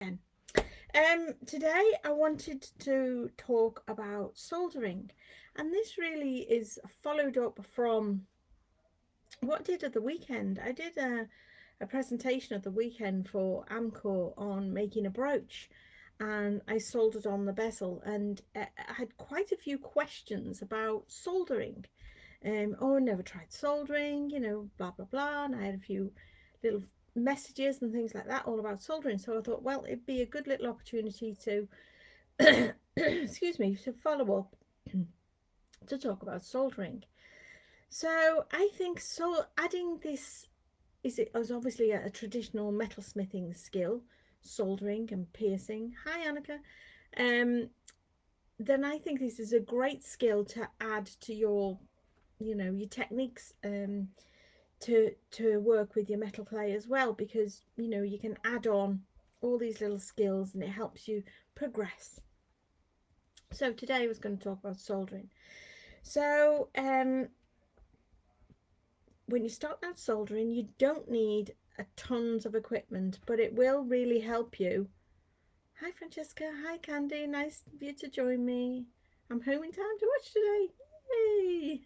again. Today I wanted to talk about soldering, and this really is followed up from what I did at the weekend. I did a presentation at the weekend for Amcor on making a brooch, and I soldered on the bezel, and I had quite a few questions about soldering. Oh, I never tried soldering, blah blah blah, and I had a few little messages and things like that all about soldering. So I thought, well, it'd be a good little opportunity to excuse me, to follow up to talk about soldering. So I think adding this is obviously a traditional metalsmithing skill, soldering and piercing. Hi Annika. Um, then I think this is a great skill to add to your techniques to work with your metal clay as well, because you can add on all these little skills and it helps you progress. So today I was going to talk about soldering. So when you start out soldering, you don't need tons of equipment, but it will really help you. Hi Francesca, hi Candy, nice of you to join me. I'm home in time to watch today. Yay!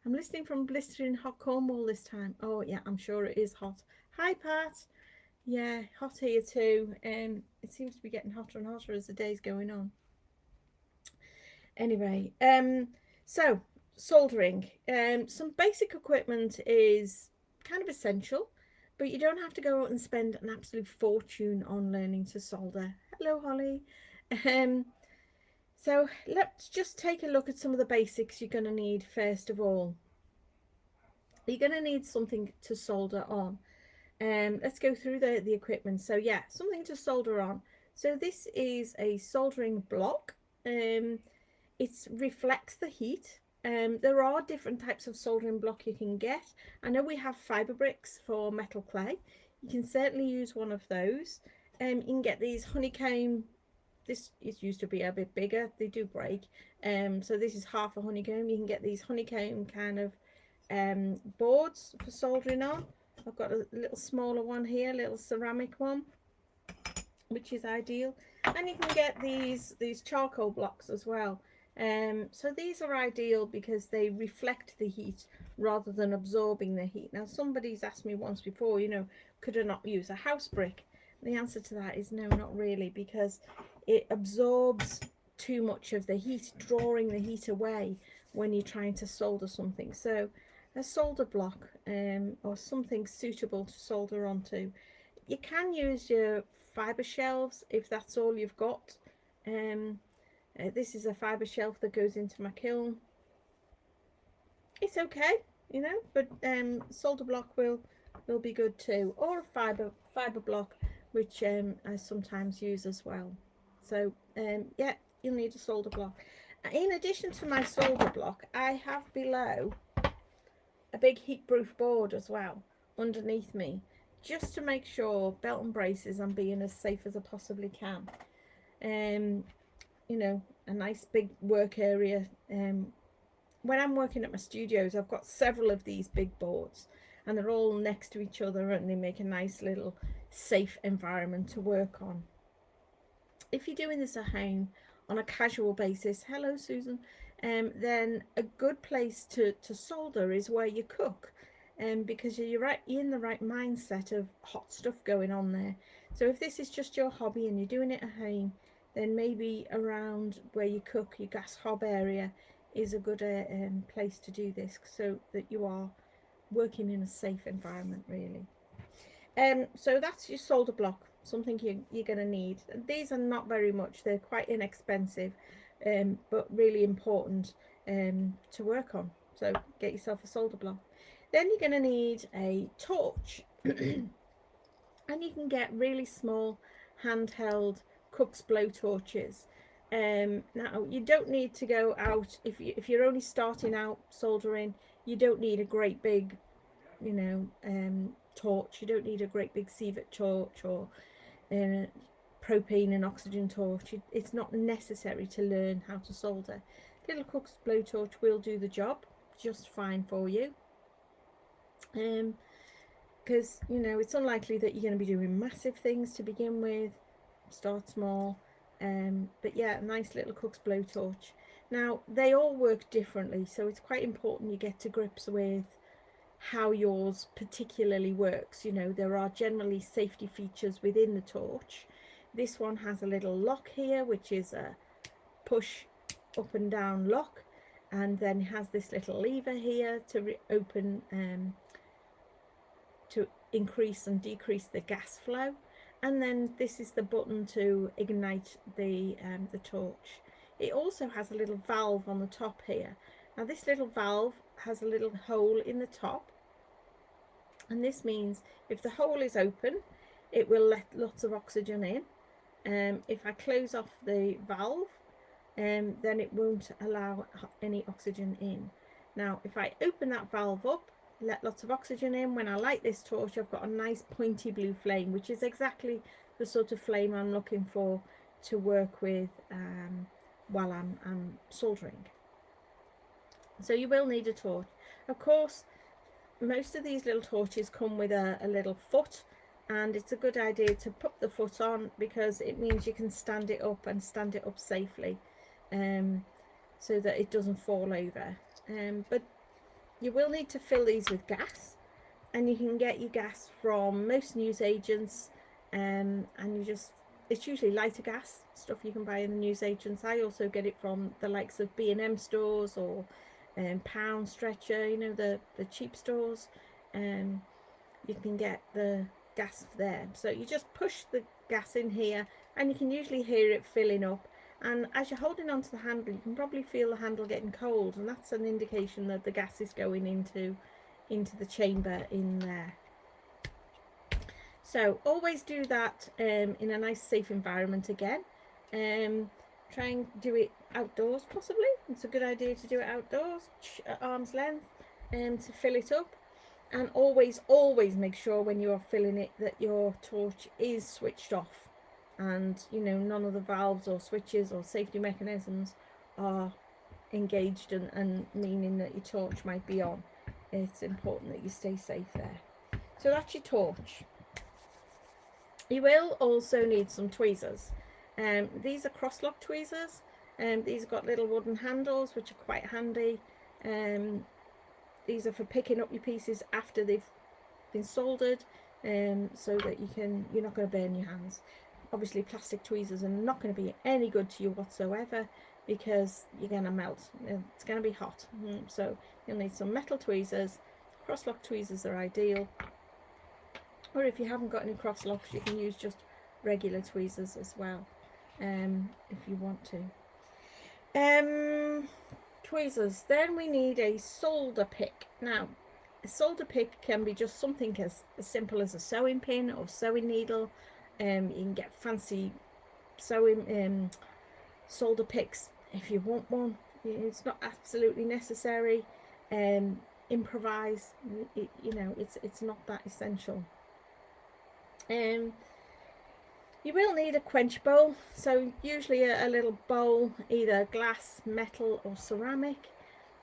I'm listening from blistering hot Cornwall this time. Oh yeah, I'm sure it is hot. Hi Pat. Yeah, hot here too. It seems to be getting hotter and hotter as the day's going on. Anyway, so soldering. Some basic equipment is kind of essential, but you don't have to go out and spend an absolute fortune on learning to solder. Hello, Holly. Um, so let's just take a look at some of the basics you're going to need first of all. You're going to need something to solder on. Let's go through the equipment. So yeah, something to solder on. So this is a soldering block. It reflects the heat. There are different types of soldering block you can get. I know we have fibre bricks for metal clay. You can certainly use one of those. You can get these honeycomb. This is used to be a bit bigger. They do break. So this is half a honeycomb. You can get these honeycomb kind of boards for soldering on. I've got a little smaller one here, a little ceramic one, which is ideal. And you can get these charcoal blocks as well. So these are ideal because they reflect the heat rather than absorbing the heat. Now somebody's asked me once before, could I not use a house brick? The answer to that is no, not really, because it absorbs too much of the heat, drawing the heat away when you're trying to solder something. So a solder block or something suitable to solder onto. You can use your fibre shelves if that's all you've got. This is a fibre shelf that goes into my kiln. It's okay, but solder block will be good too, or a fibre block, which I sometimes use as well. So yeah, you'll need a solder block. In addition to my solder block, I have below a big heat-proof board as well underneath me, just to make sure, belt and braces, I'm being as safe as I possibly can. A nice big work area. When I'm working at my studios, I've got several of these big boards, and they're all next to each other, and they make a nice little safe environment to work on. If you're doing this at home on a casual basis, hello Susan, then a good place to solder is where you cook, because you're in the right mindset of hot stuff going on there. So if this is just your hobby and you're doing it at home, then maybe around where you cook, your gas hob area is a good place to do this, so that you are working in a safe environment really. So that's your solder block, something you're going to need. These are not very much, they're quite inexpensive, but really important to work on. So get yourself a solder block. Then you're going to need a torch. And you can get really small handheld cook's blow torches. Now you don't need to go out, if you're only starting out soldering, you don't need a great big torch. You don't need a great big civet torch or propane and oxygen torch. It's not necessary to learn how to solder. Little cook's blowtorch will do the job just fine for you, because it's unlikely that you're going to be doing massive things to begin with. start small. But yeah, a nice little cook's blowtorch. Now they all work differently, so it's quite important you get to grips with how yours particularly works. You know, there are generally safety features within the torch. This one has a little lock here, which is a push up and down lock, and then has this little lever here to open to increase and decrease the gas flow, and then this is the button to ignite the torch. It also has a little valve on the top here. Now this little valve has a little hole in the top, and this means if the hole is open, it will let lots of oxygen in. If I close off the valve, then it won't allow any oxygen in. Now if I open that valve up, let lots of oxygen in, when I light this torch, I've got a nice pointy blue flame, which is exactly the sort of flame I'm looking for to work with while I'm soldering. So you will need a torch. Of course, most of these little torches come with a little foot, and it's a good idea to put the foot on, because it means you can stand it up and stand it up safely, so that it doesn't fall over. But you will need to fill these with gas, and you can get your gas from most newsagents, and it's usually lighter gas stuff you can buy in the newsagents. I also get it from the likes of B&M stores or Pound Stretcher, you know, the cheap stores. You can get the gas there, so you just push the gas in here, and you can usually hear it filling up, and as you're holding onto the handle, you can probably feel the handle getting cold, and that's an indication that the gas is going into the chamber in there. So always do that in a nice safe environment again. Try and do it outdoors possibly. It's a good idea to do it outdoors at arm's length to fill it up. And always make sure when you are filling it that your torch is switched off, and you know, none of the valves or switches or safety mechanisms are engaged and meaning that your torch might be on. It's important that you stay safe there. So that's your torch. You will also need some tweezers. These are cross-lock tweezers. These have got little wooden handles which are quite handy. These are for picking up your pieces after they've been soldered, so that you're not going to burn your hands. Obviously plastic tweezers are not going to be any good to you whatsoever, because you're going to melt. It's going to be hot. So you'll need some metal tweezers. Cross-lock tweezers are ideal, or if you haven't got any cross-locks, you can use just regular tweezers as well, if you want to. Tweezers. Then we need a solder pick. Now a solder pick can be just something as simple as a sewing pin or sewing needle. You can get fancy sewing solder picks if you want one. It's not absolutely necessary. Improvise. You know, it's not that essential. You will need a quench bowl, so usually a little bowl, either glass, metal or ceramic.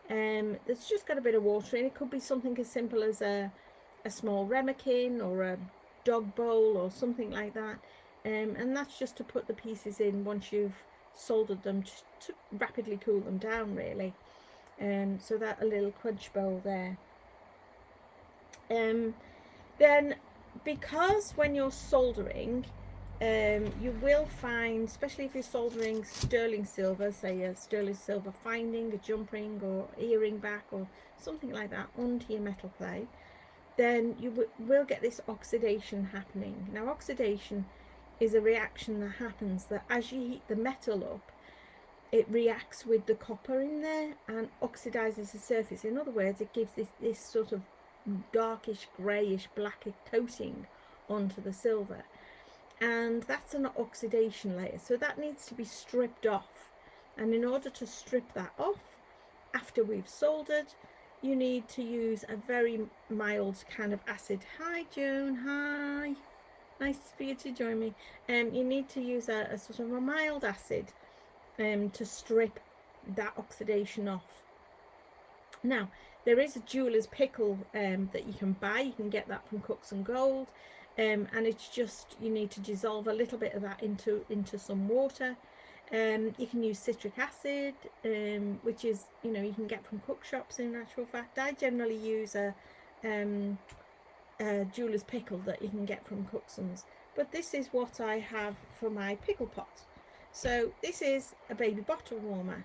There's just got a bit of water in it. It could be something as simple as a small ramekin or a dog bowl or something like that, and that's just to put the pieces in once you've soldered them, just to rapidly cool them down really. So that a little quench bowl there. Then, because when you're soldering, you will find, especially if you're soldering sterling silver, say a sterling silver finding, a jump ring or earring back or something like that onto your metal plate, then you will get this oxidation happening. Now oxidation is a reaction that happens that as you heat the metal up, it reacts with the copper in there and oxidizes the surface. In other words, it gives this sort of darkish, greyish, blackish coating onto the silver. And that's an oxidation layer, so that needs to be stripped off. And in order to strip that off after we've soldered, you need to use a very mild kind of acid. Hi Joan, hi, nice for you to join me. You need to use a sort of a mild acid to strip that oxidation off. Now there is a jeweler's pickle that you can buy. You can get that from Cooks and Gold. and it's just, you need to dissolve a little bit of that into some water. You can use citric acid, which is, you can get from cook shops. In actual fact, I generally use a jeweler's pickle that you can get from Cooksun's, but this is what I have for my pickle pot. So this is a baby bottle warmer,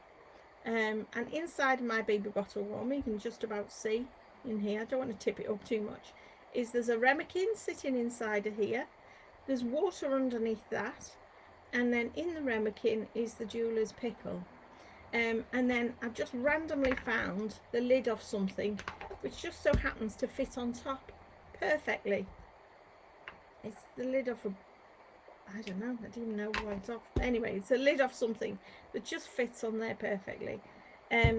and inside my baby bottle warmer, you can just about see in here, I don't want to tip it up too much, there's a ramekin sitting inside of here, there's water underneath that, and then in the ramekin is the jeweler's pickle. And then I've just randomly found the lid of something which just so happens to fit on top perfectly. It's the lid of I don't know, I didn't even know why it's off. Anyway, it's a lid of something that just fits on there perfectly.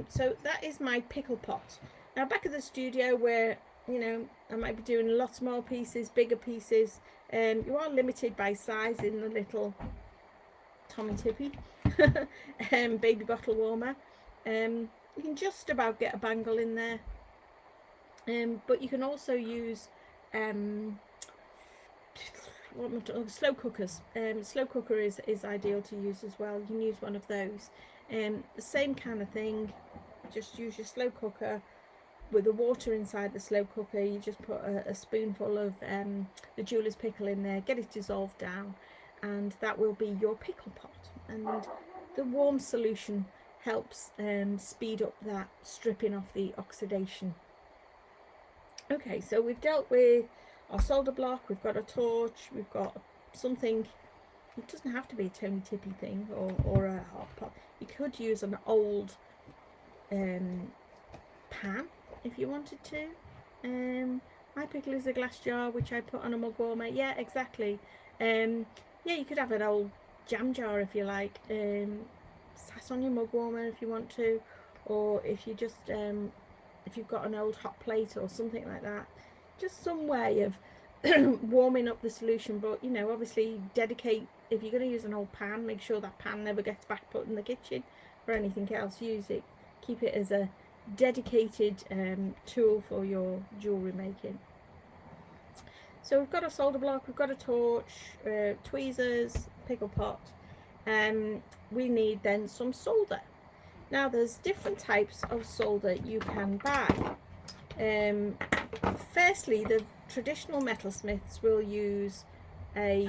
So that is my pickle pot. Now back at the studio, where I might be doing lots more pieces, bigger pieces, you are limited by size in the little Tommy Tippy baby bottle warmer. You can just about get a bangle in there, but you can also use slow cookers. Slow cooker is ideal to use as well. You can use one of those. The same kind of thing, just use your slow cooker with the water inside the slow cooker. You just put a spoonful of the jeweler's pickle in there, get it dissolved down, and that will be your pickle pot. And the warm solution helps speed up that stripping off the oxidation. Okay, so we've dealt with our solder block, we've got a torch, we've got something. It doesn't have to be a Tony Tippy thing or a hot pot. You could use an old pan if you wanted to. My pickle is a glass jar which I put on a mug warmer. Yeah, exactly. Yeah, you could have an old jam jar if you like, sat on your mug warmer if you want to, or if you just if you've got an old hot plate or something like that, just some way of warming up the solution. But obviously dedicate, if you're going to use an old pan, make sure that pan never gets back put in the kitchen or anything else. Use it, keep it as a dedicated tool for your jewellery making. So we've got a solder block, we've got a torch, tweezers, pickle pot, and we need then some solder. Now there's different types of solder you can buy. Firstly, the traditional metalsmiths will use a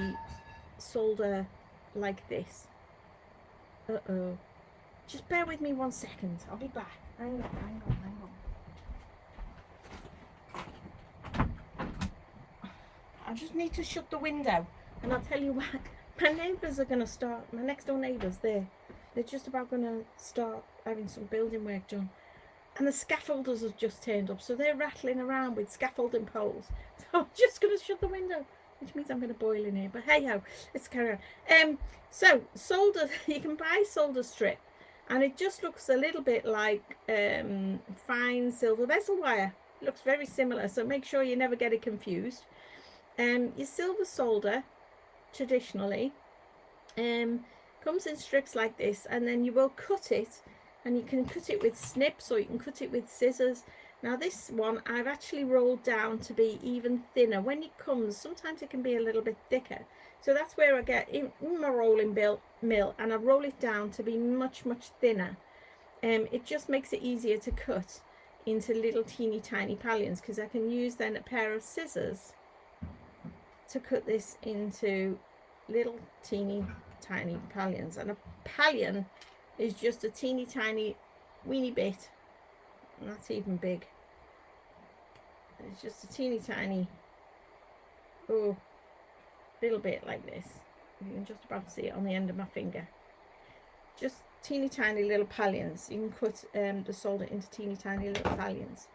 solder like this. Just bear with me 1 second, I'll be back. Hang on. I just need to shut the window, and I'll tell you what, my neighbours are going to start, my next door neighbours, they're just about going to start having some building work done, and the scaffolders have just turned up, so they're rattling around with scaffolding poles. So I'm just going to shut the window, which means I'm going to boil in here, but hey ho, let's carry on. So solder, you can buy solder strip, and it just looks a little bit like fine silver bezel wire. It looks very similar, so make sure you never get it confused. Your silver solder traditionally comes in strips like this, and then you will cut it, and you can cut it with snips or you can cut it with scissors. Now this one I've actually rolled down to be even thinner. When it comes, sometimes it can be a little bit thicker, so that's where I get in my rolling mill, and I roll it down to be much thinner. It just makes it easier to cut into little teeny tiny pallions, because I can use then a pair of scissors to cut this into little teeny tiny pallions. And a pallion is just a teeny tiny weeny bit, and that's even big. It's just a teeny tiny little bit like this. You can just about see it on the end of my finger. Just teeny tiny little pallions. You can cut the solder into teeny tiny little pallions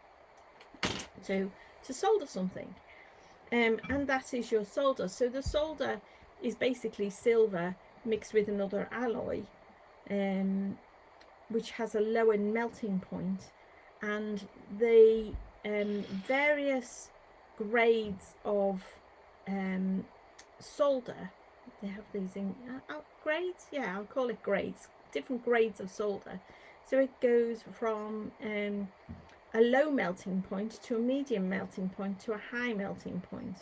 to solder something. And that is your solder. So the solder is basically silver mixed with another alloy, which has a lower melting point, and the various grades of solder, they have these in grades, yeah, I'll call it grades, different grades of solder. So it goes from a low melting point to a medium melting point to a high melting point.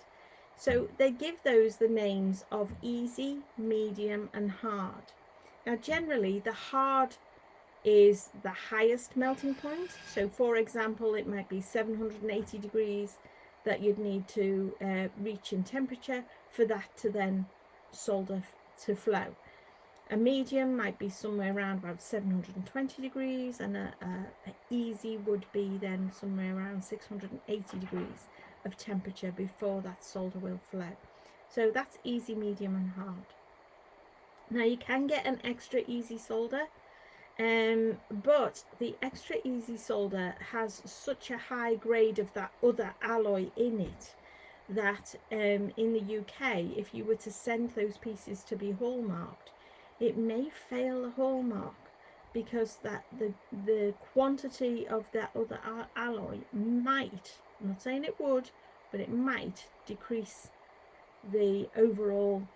So they give those the names of easy, medium and hard. Now generally the hard is the highest melting point. So for example, it might be 780 degrees that you'd need to reach in temperature for that to then solder to flow. A medium might be somewhere around about 720 degrees, and a easy would be then somewhere around 680 degrees of temperature before that solder will flow. So that's easy, medium and hard. Now you can get an extra easy solder, but the extra easy solder has such a high grade of that other alloy in it that in the UK, if you were to send those pieces to be hallmarked, it may fail the hallmark, because that the quantity of that other alloy might, I'm not saying it would, but it might decrease the overall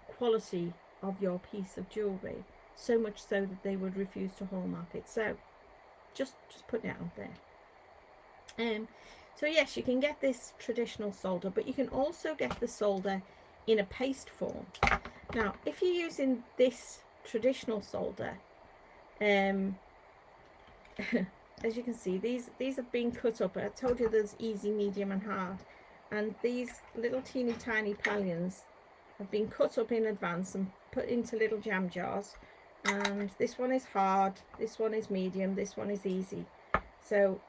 quality of your piece of jewellery, so much so that they would refuse to hallmark it. So just putting it out there. So yes, you can get this traditional solder, but you can also get the solder in a paste form. Now if you're using this traditional solder, as you can see, these have been cut up. I told you there's easy, medium and hard, and these little teeny tiny pallions have been cut up in advance and put into little jam jars, and this one is hard, this one is medium, this one is easy. So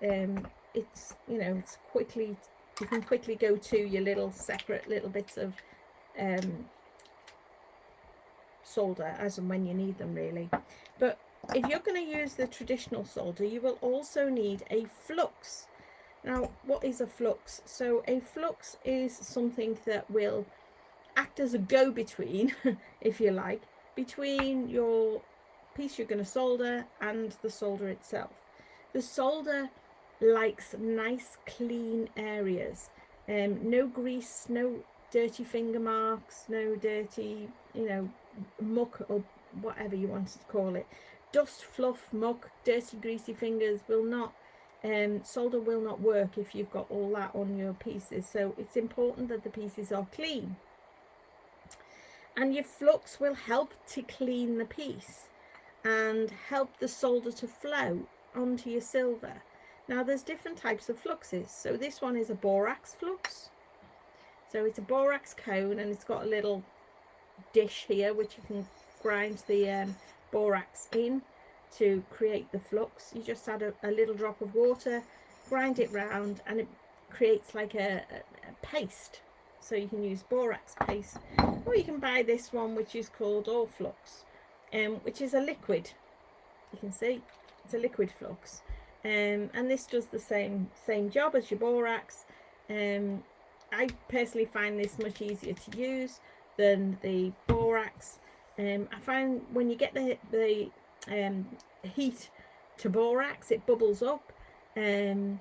it's, you know, it's quickly, you can quickly go to your little separate little bits of solder as and when you need them, really. But if you're going to use the traditional solder, you will also need a flux. Now what is a flux? So a flux is something that will act as a go-between, if you like, between your piece you're going to solder and the solder itself. The solder likes nice clean areas, no grease, no dirty finger marks, no dirty, you know, muck or whatever you want to call it. Dust, fluff, muck, dirty greasy fingers will not, solder will not work if you've got all that on your pieces. So it's important that the pieces are clean, and your flux will help to clean the piece and help the solder to flow onto your silver. Now there's different types of fluxes. So this one is a borax flux. So it's a borax cone, and it's got a little dish here which you can grind the borax in to create the flux. You just add a little drop of water, grind it round, and it creates like a paste. So you can use borax paste, or you can buy this one which is called All Flux, which is a liquid. You can see it's a liquid flux, and this does the same job as your borax. I personally find this much easier to use than the borax. I find when you get the heat to borax, it bubbles up, and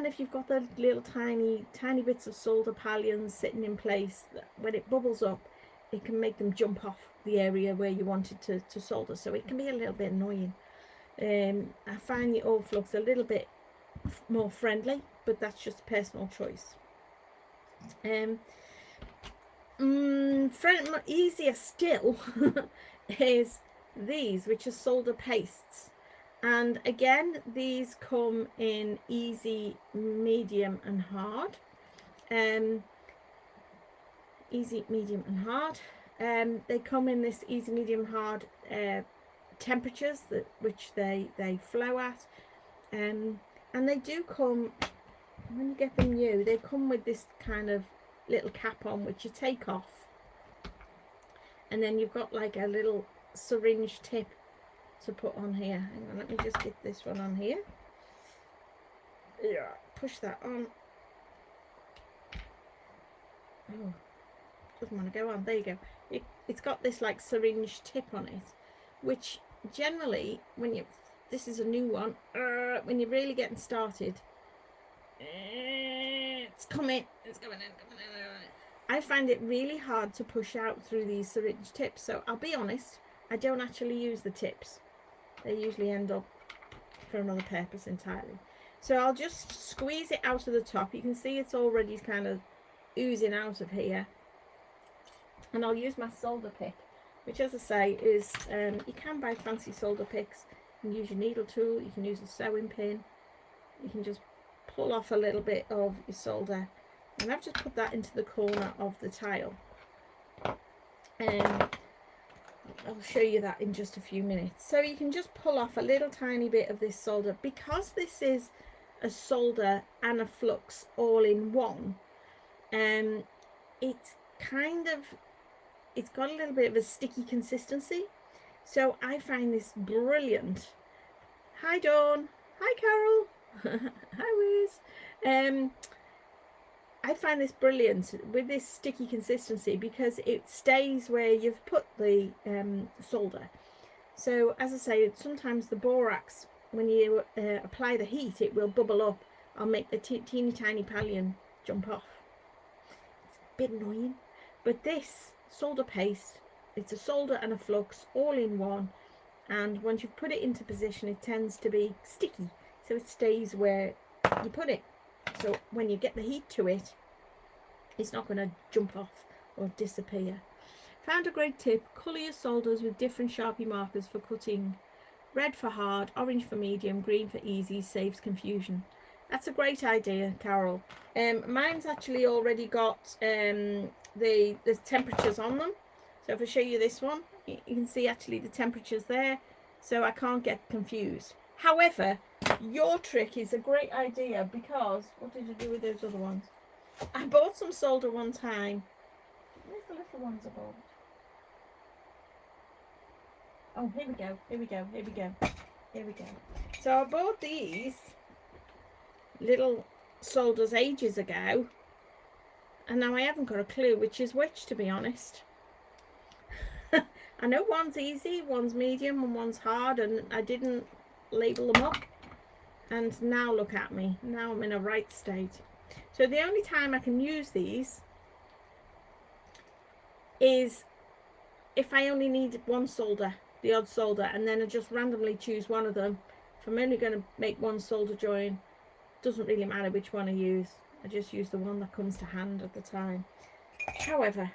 if you've got the little tiny bits of solder pallions sitting in place, when it bubbles up, it can make them jump off the area where you wanted to solder. So it can be a little bit annoying. I find the All Flux a little bit more friendly, but that's just personal choice. Easier still is these, which are solder pastes, and again these come in easy, medium and hard. Easy, medium and hard. They come in this easy, medium, hard temperatures which they flow at, and they do come, when you get them new, they come with this kind of little cap on which you take off, and then you've got like a little syringe tip to put on here. Hang on, let me just get this one on here. Yeah, push that on. Oh, doesn't want to go on. There you go. It's got this like syringe tip on it, which generally, when you, this is a new one, when you're really getting started, it's coming in. I find it really hard to push out through these syringe tips, so I'll be honest, I don't actually use the tips. They usually end up for another purpose entirely. So I'll just squeeze it out of the top. You can see it's already kind of oozing out of here. And I'll use my solder pick, which, as I say, is you can buy fancy solder picks. You can use your needle tool, you can use a sewing pin, you can just pull off a little bit of your solder. And I've just put that into the corner of the tile. I'll show you that in just a few minutes. So you can just pull off a little tiny bit of this solder. Because this is a solder and a flux all in one, it's got a little bit of a sticky consistency. So I find this brilliant. Hi Dawn. Hi Carol. Hi Wiz. I find this brilliant with this sticky consistency because it stays where you've put the solder. So as I say, sometimes the borax, when you apply the heat, it will bubble up. I'll make the teeny tiny pallium jump off. It's a bit annoying, but this solder paste, it's a solder and a flux all in one, and once you've put it into position, it tends to be sticky, so it stays where you put it. So when you get the heat to it, it's not going to jump off or disappear. Found a great tip: colour your solders with different Sharpie markers for cutting. Red for hard, orange for medium, green for easy, saves confusion. That's a great idea, Carol. Mine's actually already got the temperatures on them. So if I show you this one, you can see actually the temperatures there, so I can't get confused. However, your trick is a great idea, because what did you do with those other ones? I bought some solder one time. Where's the little ones I bought? Oh, here we go, here we go, here we go, here we go. So I bought these little solders ages ago, and now I haven't got a clue which is which, to be honest. I know one's easy, one's medium, and one's hard, and I didn't label them up. And now look at me, now I'm in a right state. So the only time I can use these is if I only need one solder, the odd solder, and then I just randomly choose one of them. If I'm only going to make one solder join, doesn't really matter which one I use. I just use the one that comes to hand at the time. However,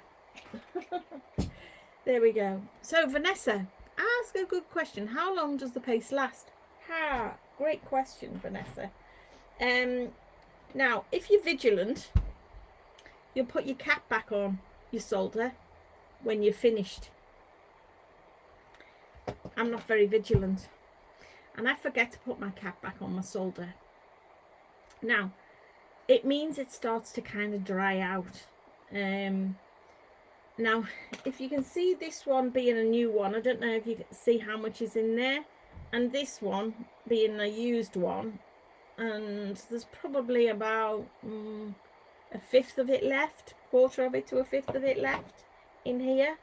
there we go. So Vanessa, ask a good question. How long does the paste last? Great question, Vanessa. Now, if you're vigilant, you'll put your cap back on your solder when you're finished. I'm not very vigilant, and I forget to put my cap back on my solder. Now, it means it starts to kind of dry out. Now, if you can see this one being a new one, I don't know if you can see how much is in there, and this one being a used one, and there's probably about a fifth of it left, quarter of it to a fifth of it left in here.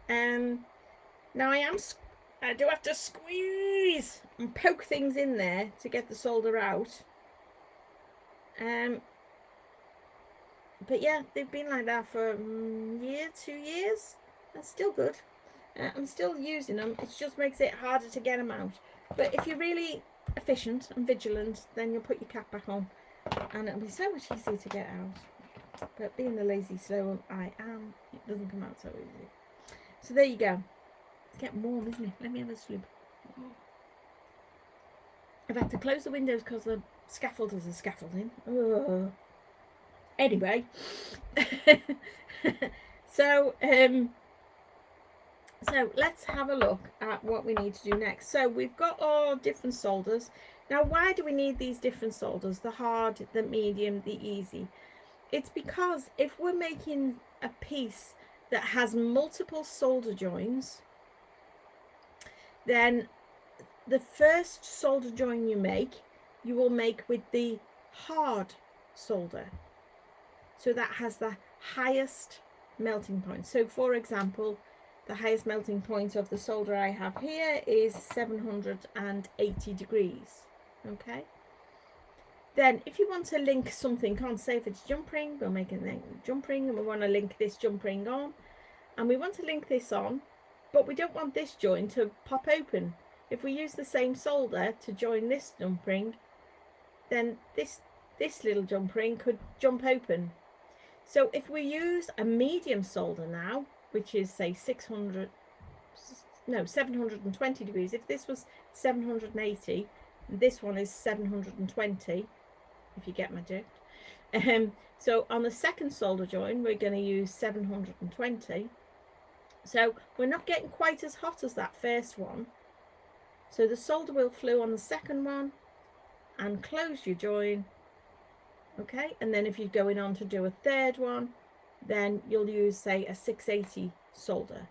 Now I do have to squeeze and poke things in there to get the solder out. But yeah, they've been like that for a year, 2 years. That's still good. I'm still using them. It just makes it harder to get them out. But if you're really efficient and vigilant, then you'll put your cap back on, and it'll be so much easier to get out. But being the lazy slow I am, it doesn't come out so easy. So there you go. It's getting warm, isn't it? Let me have a sloop. I've had to close the windows because the scaffolders are scaffolding. Ugh. Anyway, so let's have a look at what we need to do next. So we've got our different solders. Now, why do we need these different solders? The hard, the medium, the easy. It's because if we're making a piece that has multiple solder joins, then the first solder join you will make with the hard solder. So that has the highest melting point. So for example, the highest melting point of the solder I have here is 780 degrees. Okay. Then if you want to link something on, say if it's jump ring, we'll make a jump ring, and we want to link this jump ring on, and we want to link this on, but we don't want this join to pop open. If we use the same solder to join this jump ring, then this little jump ring could jump open. So if we use a medium solder now, which is say 720 degrees, if this was 780, this one is 720, if you get my drift. So on the second solder join, we're going to use 720. So we're not getting quite as hot as that first one. So the solder will flow on the second one and close your join. Okay, and then if you're going on to do a third one, then you'll use, say, a 680 solder,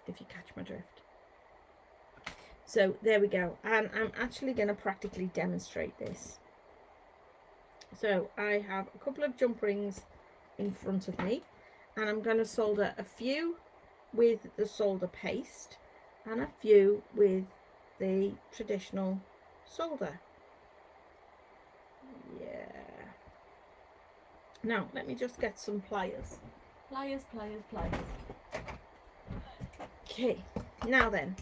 if you catch my drift. So there we go. And I'm actually going to practically demonstrate this. So I have a couple of jump rings in front of me, and I'm going to solder a few with the solder paste and a few with the traditional solder. Yeah. Now let me just get some pliers. Pliers. Okay, now then,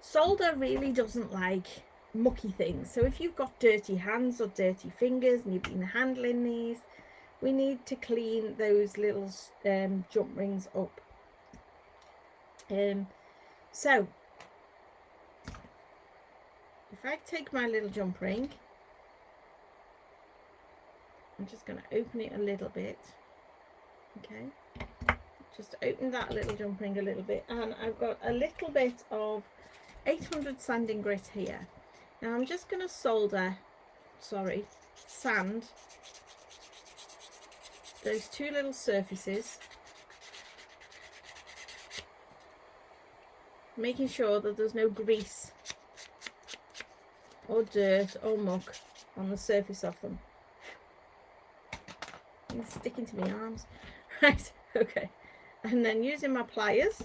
solder really doesn't like mucky things. So if you've got dirty hands or dirty fingers and you've been handling these, we need to clean those little jump rings up. So if I take my little jump ring, I'm just going to open it a little bit. Okay, just open that little jump ring a little bit, and I've got a little bit of 800 sanding grit here. Now I'm just going to sand those two little surfaces, making sure that there's no grease or dirt or muck on the surface of them. It's sticking to my arms. Right, okay. And then using my pliers,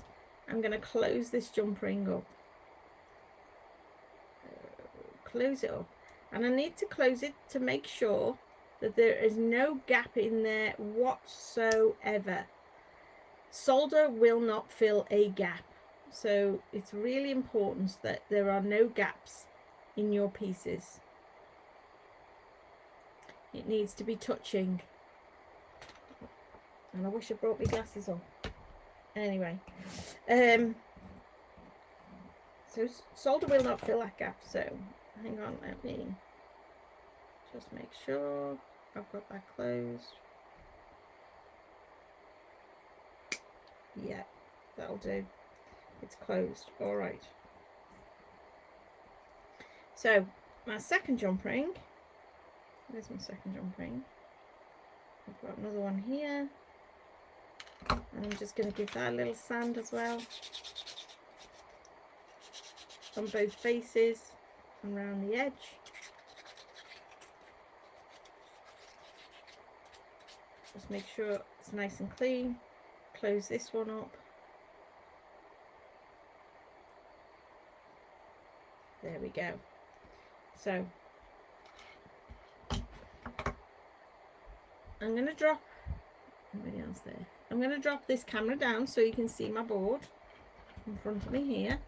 I'm going to close this jump ring up. Close it up. And I need to close it to make sure that there is no gap in there whatsoever. Solder will not fill a gap. So it's really important that there are no gaps in your pieces. It needs to be touching. And I wish I brought my glasses on. Anyway, so solder will not fill that gap. So hang on, let me just make sure I've got that closed. Yeah, that'll do. It's closed. All right. So my second jump ring. There's my second jump ring. I've got another one here. And I'm just going to give that a little sand as well on both faces and around the edge. Just make sure it's nice and clean. Close this one up. There we go. So I'm going to drop everybody else there. I'm going to drop this camera down so you can see my board in front of me here.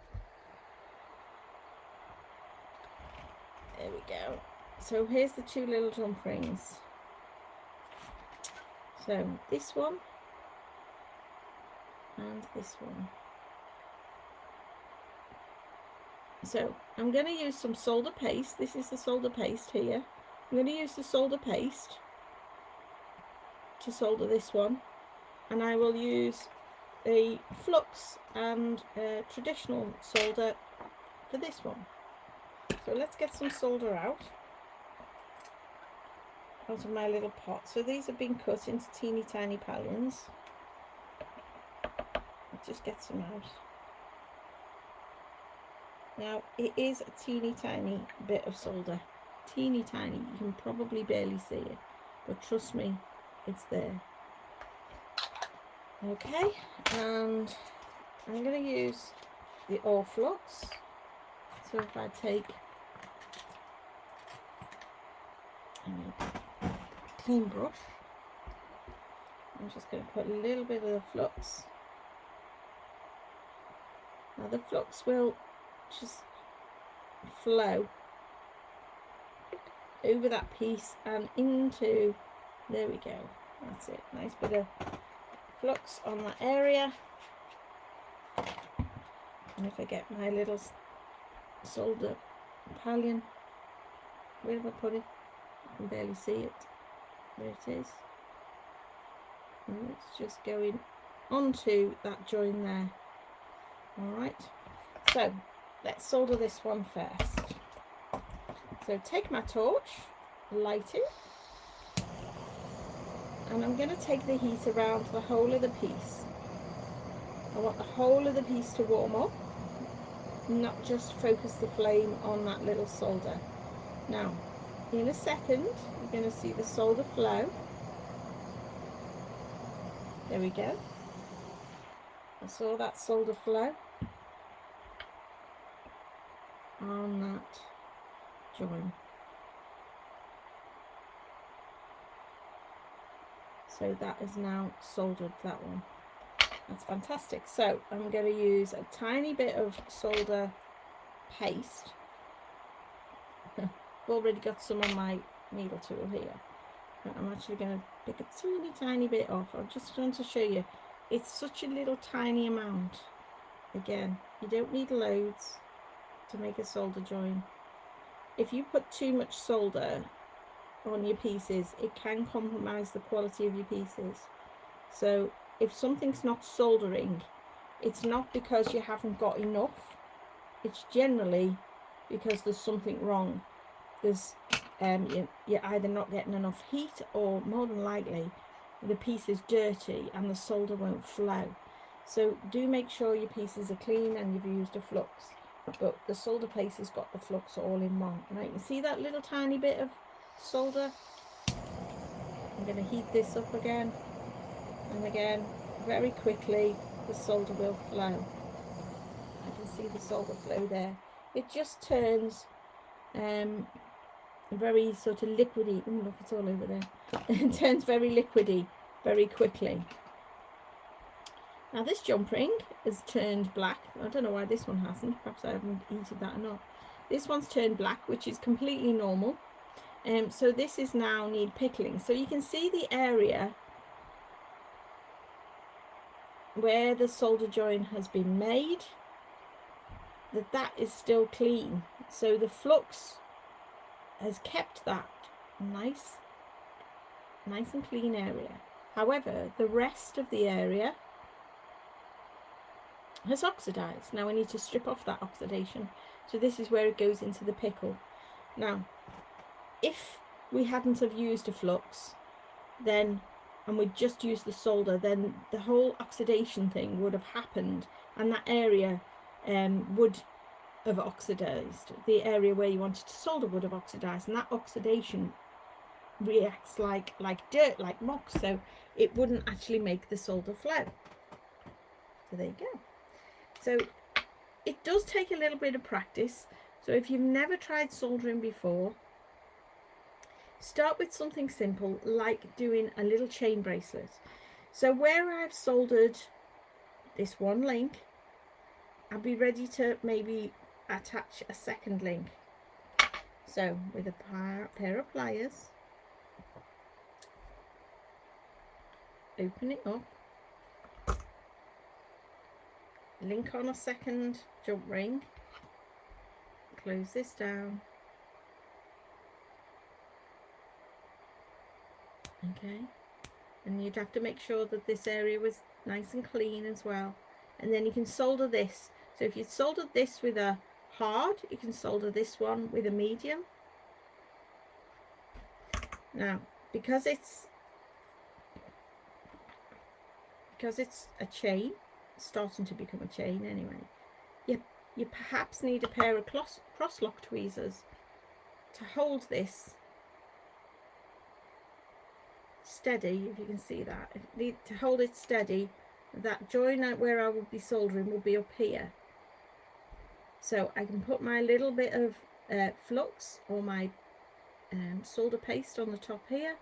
There we go. So here's the two little jump rings. So this one and this one. So I'm going to use some solder paste. This is the solder paste here. I'm going to use the solder paste to solder this one, and I will use a flux and traditional solder for this one. So let's get some solder out of my little pot. So these have been cut into teeny tiny pallions. Let's just get some out. Now it is a teeny tiny bit of solder, teeny tiny, you can probably barely see it, but trust me, it's there. Okay, and I'm going to use the all flux. So if I take a clean brush, I'm just going to put a little bit of the flux. Now the flux will just flow over that piece and into, there we go, That's it, nice bit of flux on that area. And if I get my little solder pallion, where have I put it? I can barely see it. There it is. And it's just going onto that join there. Alright, so let's solder this one first. So take my torch, light it, and I'm going to take the heat around the whole of the piece. I want the whole of the piece to warm up, not just focus the flame on that little solder. Now, in a second, you're going to see the solder flow. There we go. I saw that solder flow on that join. So that is now soldered, that one. That's fantastic. So I'm going to use a tiny bit of solder paste. I've already got some on my needle tool here. But I'm actually going to pick a teeny tiny bit off. I'm just going to show you. It's such a little tiny amount. Again, you don't need loads to make a solder join. If you put too much solder on your pieces, it can compromise the quality of your pieces. So if something's not soldering, it's not because you haven't got enough. It's generally because there's something wrong. There's you're either not getting enough heat, or more than likely the piece is dirty and the solder won't flow. So do make sure your pieces are clean and you've used a flux. But the solder paste has got the flux all in one. Now you can see that little tiny bit of solder. I'm going to heat this up again and again. Very quickly the solder will flow. I can see the solder flow there. It just turns very sort of liquidy. Oh look, it's all over there. It turns very liquidy very quickly. Now this jump ring has turned black. I don't know why this one hasn't. Perhaps I haven't heated that enough. This one's turned black, which is completely normal. So this is now need pickling. So you can see the area where the solder join has been made, that is still clean. So the flux has kept that nice and clean area. However, the rest of the area has oxidized. Now I need to strip off that oxidation. So this is where it goes into the pickle. Now, if we hadn't have used a flux, then, and we'd just used the solder, then the whole oxidation thing would have happened, and that area would have oxidized. The area where you wanted to solder would have oxidized, and that oxidation reacts like dirt, like muck, so it wouldn't actually make the solder flow. So there you go. So it does take a little bit of practice. So if you've never tried soldering before, start with something simple like doing a little chain bracelet. So where I've soldered this one link, I'll be ready to maybe attach a second link. So with a pair of pliers, open it up, link on a second jump ring, close this down, okay, and you'd have to make sure that this area was nice and clean as well. And then you can solder this. So if you soldered this with a hard, you can solder this one with a medium. Now because it's a chain, starting to become a chain anyway, you perhaps need a pair of cross-lock tweezers to hold this steady. If you can see that, to hold it steady, that join out where I will be soldering will be up here. So I can put my little bit of flux or my solder paste on the top here,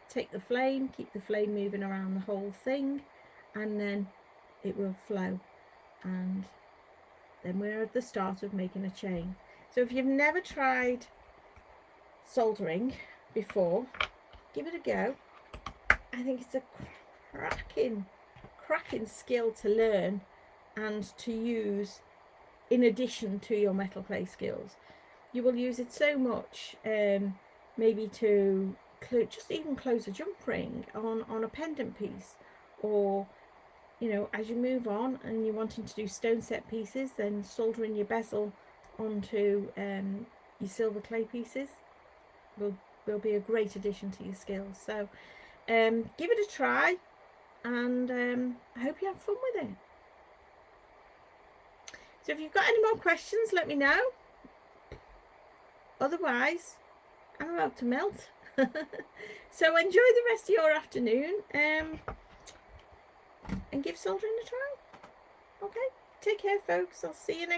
take the flame, keep the flame moving around the whole thing, and then it will flow, and then we're at the start of making a chain. So if you've never tried soldering before, give it a go I think it's a cracking skill to learn and to use in addition to your metal clay skills. You will use it so much, maybe to just even close a jump ring on a pendant piece, or you know, as you move on and you're wanting to do stone set pieces, then soldering your bezel onto your silver clay pieces will be a great addition to your skills. So give it a try, and I hope you have fun with it. So if you've got any more questions, let me know. Otherwise, I'm about to melt. So enjoy the rest of your afternoon, and give soldering a try. Okay, take care folks, I'll see you next